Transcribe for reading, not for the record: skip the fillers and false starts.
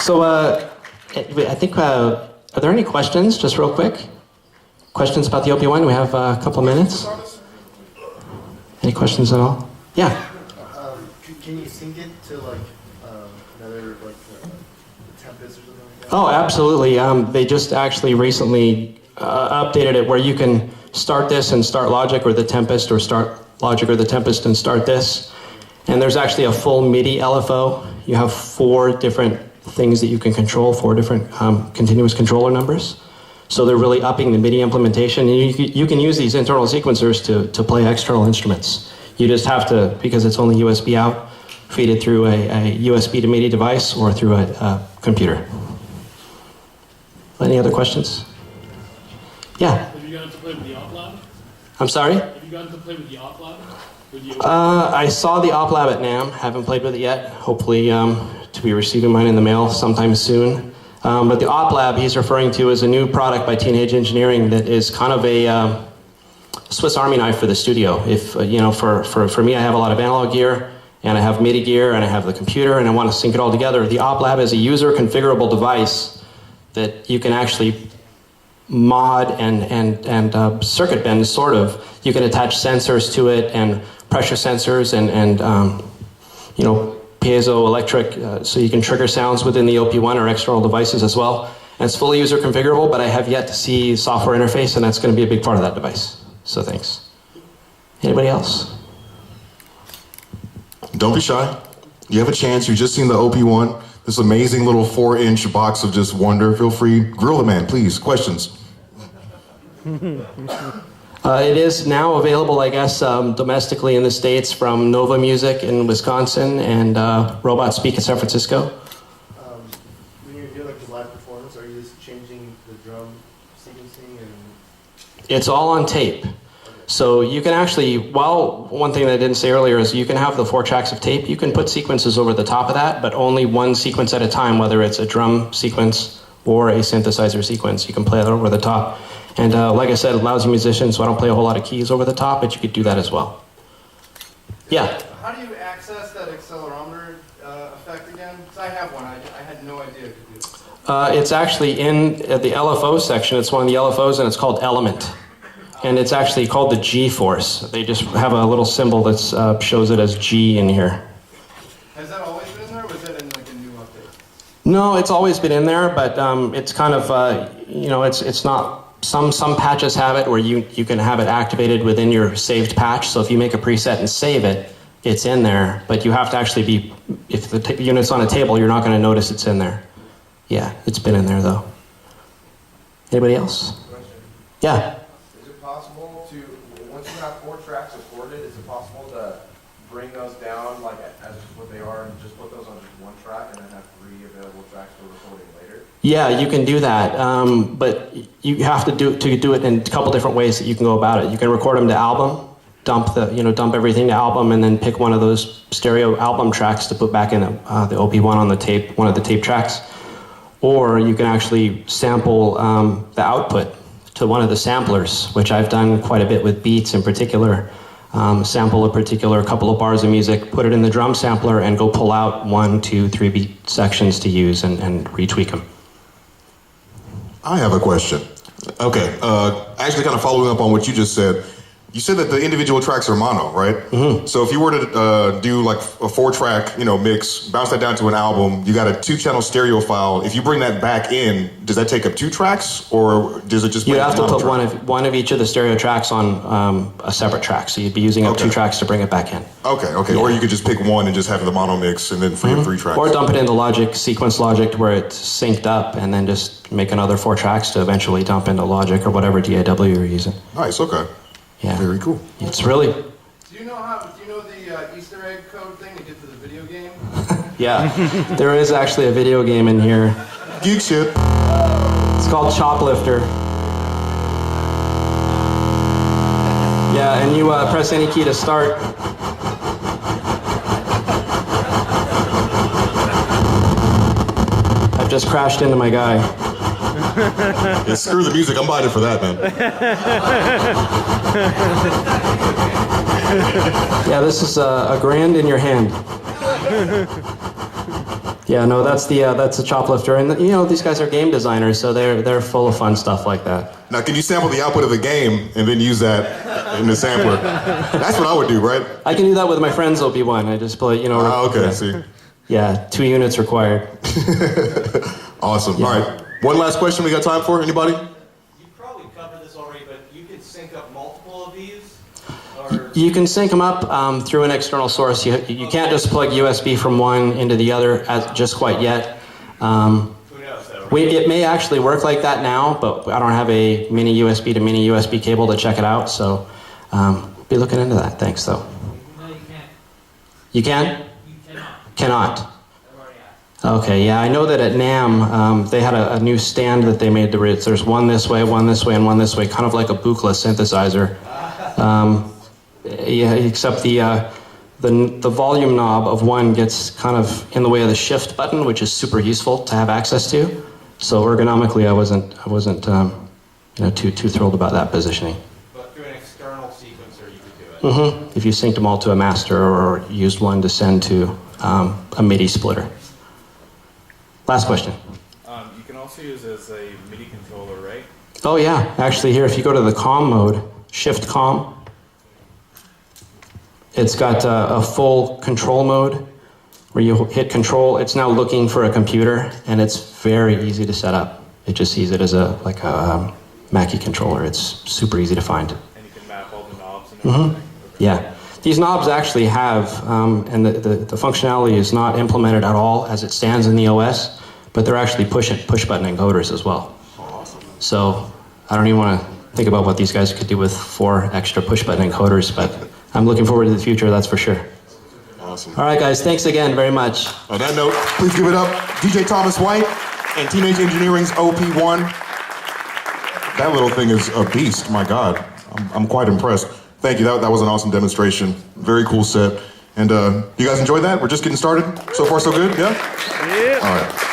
So I think, are there any questions, just real quick? Questions about the OP-1? We have a couple minutes. Any questions at all? Yeah. Can you sync it to like another like Tempest or something like that? Oh, absolutely. They just actually recently updated it where you can start this and start Logic or the Tempest, or start Logic or the Tempest and start this. And there's actually a full MIDI LFO. You have 4 different things that you can control, 4 different continuous controller numbers. So they're really upping the MIDI implementation. And you can use these internal sequencers to play external instruments. You just have to, because it's only USB out, feed it through a USB to MIDI device or through a computer. Any other questions? Yeah? Have you gotten to play with the OP-Lab? I'm sorry? Have you gotten to play with the OP-Lab? I saw the OP-Lab at NAMM. Haven't played with it yet. Hopefully to be receiving mine in the mail sometime soon. But the OP-Lab he's referring to is a new product by Teenage Engineering that is kind of a Swiss Army knife for the studio. If for me, I have a lot of analog gear, and I have MIDI gear, and I have the computer, and I want to sync it all together. The OP-Lab is a user configurable device that you can actually mod and circuit bend, sort of. You can attach sensors to it, and pressure sensors, and piezoelectric, so you can trigger sounds within the OP-1 or external devices as well. And it's fully user configurable, but I have yet to see software interface, and that's going to be a big part of that device. So thanks. Anybody else? Don't be shy. You have a chance. You've just seen the OP-1. This amazing little 4-inch box of just wonder. Feel free. Grill the man, please. Questions? It is now available, I guess, domestically in the States from Nova Music in Wisconsin and Robot Speak in San Francisco. When you're doing like the live performance, are you just changing the drum sequencing and? It's all on tape. So you can actually, one thing that I didn't say earlier is you can have the 4 tracks of tape. You can put sequences over the top of that, but only one sequence at a time, whether it's a drum sequence or a synthesizer sequence. You can play that over the top. And like I said, allows you musicians, so I don't play a whole lot of keys over the top, but you could do that as well. Yeah? How do you access that accelerometer effect again? Because I have one. I had no idea it could do it. It's actually in the LFO section. It's one of the LFOs, and it's called Element. And it's actually called the G-Force. They just have a little symbol that shows it as G in here. Has that always been in there, or was that in like a new update? No, it's always been in there, but it's kind of, it's not, some patches have it where you can have it activated within your saved patch. So if you make a preset and save it, it's in there, but you have to actually be, if the unit's on a table, you're not going to notice it's in there. Yeah, it's been in there though. Anybody else? Question. Yeah. Is it possible to, once you have 4 tracks recorded, is it possible to bring those down like as what they are and just put those on just 1 track and then have 3 available tracks for recording later? Yeah, you can do that, but you have to do it in a couple different ways that you can go about it. You can record them to album, dump everything to album, and then pick one of those stereo album tracks to put back in the OP-1 on the tape, one of the tape tracks. Or you can actually sample the output to one of the samplers, which I've done quite a bit with beats in particular. Sample a particular couple of bars of music, put it in the drum sampler, and go pull out 1, 2, 3 beat sections to use and retweak them. I have a question. Okay, actually kind of following up on what you just said. You said that the individual tracks are mono, right? Mm-hmm. So if you were to do like a 4-track, mix, bounce that down to an album, you got a 2-channel stereo file. If you bring that back in, does that take up 2 tracks, or does it just? You have to put one of each of the stereo tracks on a separate track. So you'd be using up 2 tracks to bring it back in. Okay. Yeah. Or you could just pick one and just have the mono mix, and then free 3 tracks. Or dump it into Logic, sequence Logic, where it's synced up, and then just make another 4 tracks to eventually dump into Logic or whatever DAW you're using. Nice. Okay. Yeah. Very cool. It's really. Do you know the Easter egg code thing to get to the video game? Yeah, there is actually a video game in here. Geek shit. It's called Choplifter. Yeah, and you press any key to start. I've just crashed into my guy. Yeah, screw the music. I'm buying it for that, man. Yeah, this is a grand in your hand. Yeah, no, that's the choplifter, and you know these guys are game designers, so they're full of fun stuff like that. Now, can you sample the output of the game and then use that in the sampler? That's what I would do, right? I can do that with my friend's OP-1. I just play, you know. Okay, yeah. see. Yeah, 2 units required. Awesome. Yeah. All right. One last question we got time for. Anybody? You probably covered this already, but you could sync up multiple of these? Or... You can sync them up through an external source. You can't just plug USB from one into the other just quite yet. Who knows, though? It may actually work like that now, but I don't have a mini USB to mini USB cable to check it out, so be looking into that. Thanks, though. No, you can't. You can? You cannot. Cannot. I've already asked. Okay, yeah, I know that at NAMM, they had a new stand that they made. There's one this way, and one this way, kind of like a Buchla synthesizer. Yeah, except the volume knob of one gets kind of in the way of the shift button, which is super useful to have access to. So ergonomically, I wasn't too thrilled about that positioning. But through an external sequencer, you could do it. Mm-hmm. If you synced them all to a master or used one to send to a MIDI splitter. Last question. You can also use it as a MIDI controller, right? Oh yeah, actually here, if you go to the COM mode, Shift COM, it's got a full control mode where you hit control. It's now looking for a computer, and it's very easy to set up. It just sees it as a Mackie controller. It's super easy to find. And you can map all the knobs and everything? Mm-hmm. Yeah. These knobs actually have, and the functionality is not implemented at all as it stands in the OS, but they're actually push button encoders as well. So I don't even want to think about what these guys could do with 4 extra push button encoders, but I'm looking forward to the future, that's for sure. Awesome. All right, guys, thanks again very much. On that note, please give it up, DJ Thomas White and Teenage Engineering's OP-1. That little thing is a beast, my God. I'm quite impressed. Thank you, that was an awesome demonstration. Very cool set. And you guys enjoyed that? We're just getting started? So far, so good, yeah? Yeah. All right.